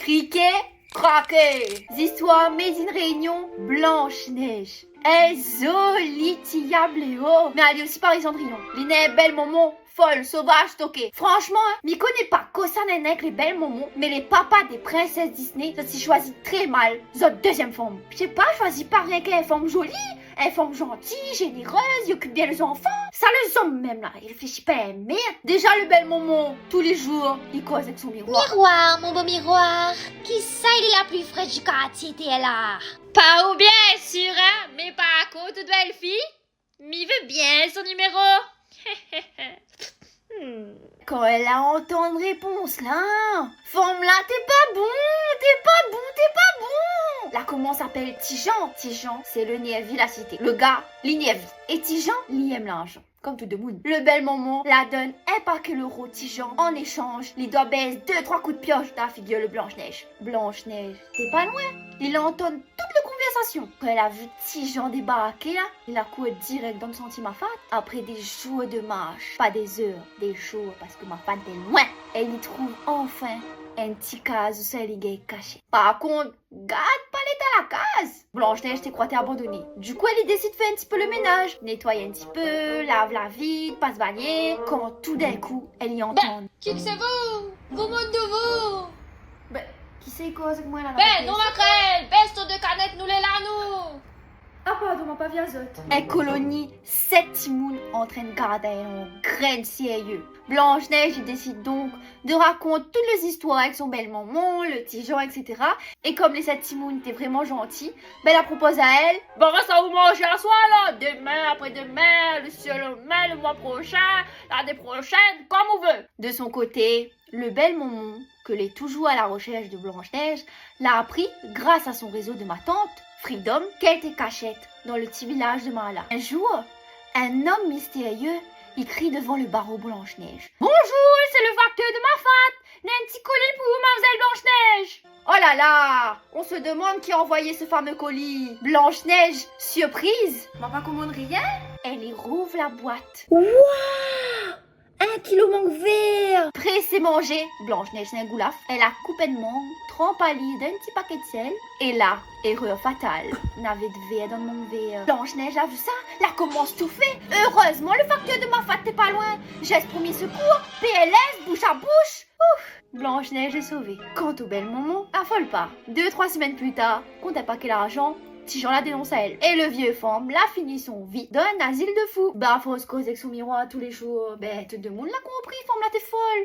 Criquet, craquet. Histoire made in Réunion, Blanche-Neige. Zolitiabléo. Mais elle est aussi Paris-Cendrillon. L'iné belle maman, folle, sauvage, toquée. Franchement, m'y connais pas ça n'est avec les belles momos, mais les papas des princesses Disney, ça s'y choisit très mal. Zot deuxième forme. Je sais pas, choisis pas rien qu'une forme jolie, une forme gentille, généreuse, il occupe bien les enfants. Ça les hommes même là, il réfléchit pas à merde. Déjà le bel moment, tous les jours, il cause avec son miroir. Miroir, mon beau miroir, qui ça il est la plus fraîche du quartier, t'es là? Pas ou bien sûr, hein, mais par contre, toute belle fille, m'y veut bien son numéro. Quand elle a entendu réponse là, forme là, t'es pas bon, t'es pas bon, t'es pas bon. Là, comment s'appelle Tijan? Tijan, c'est le Nievi la cité. Le gars, l'Inievi. Et Tijan, il aime l'argent. Comme tout le monde. Le bel moment, la donne un paquet l'euro Tijan. En échange, il doit baisser 2-3 coups de pioche dans la figure de Blanche-Neige. Blanche-Neige, t'es pas loin. Il entend toute la conversation. Quand elle a vu Tijan débarquer là, il a couru direct dans le sentier ma fat. Après des jours de marche, pas des heures, des jours, parce que ma fat est loin. Elle y trouve enfin un petit case où ça est caché. Par contre, garde pas l'état la case. Blanche-Neige t'es croitée abandonnée. Du coup, elle décide de faire un petit peu le ménage. Nettoyer un petit peu, lave la vide, passe bagner. Quand tout d'un coup, elle y entend. Qui que c'est vous? Vous monde de vous? Ben, qui c'est quoi avec moi là? Ben, non ma crème, peste de canettes, nous les là, nous. Ah pardon, ma pas viazote. Elle colonie 7 timounes en train de garder en graine sérieux. Blanche-Neige décide donc de raconter toutes les histoires avec son bel maman, le petit Jean, etc. Et comme les 7 timounes étaient vraiment gentils, ben elle propose à elle. Bon, reste à vous manger à soi, là. Demain, après-demain, le surlendemain, le mois prochain, l'année prochaine, comme on veut. De son côté, le bel maman, que l'est toujours à la recherche de Blanche-Neige, l'a appris grâce à son réseau de ma tante, Freedom, qu'elle était cachette dans le petit village de Mala. Un jour, un homme mystérieux il crie devant le barreau Blanche-Neige. Bonjour, c'est le facteur de ma fat. N'a un petit colis pour vous, mademoiselle Blanche-Neige. Oh là là, on se demande qui a envoyé ce fameux colis. Blanche-Neige, surprise, m'a pas commande rien. Elle y rouvre la boîte. Waouh, 1 kilo mangue vert. Pressé manger, Blanche-Neige c'est un goulaf. Elle a coupé de mangue, trempé à l'île d'un petit paquet de sel. Et là, erreur fatale, n'avait de verre dans mon verre. Blanche-Neige a vu ça, la commence tout fait. Heureusement, le facteur de ma fat t'es pas loin. Geste premier secours, PLS, bouche à bouche. Ouf, Blanche-Neige est sauvée. Quant au bel moment, affole pas. 2-3 semaines plus tard, compte un paquet d'argent. Tijan la dénonce à elle. Et le vieux femme la finit son vie d'un asile de fous. Bah, fausse cause avec son miroir tous les jours. Ben, tout le monde l'a compris, femme là t'es folle.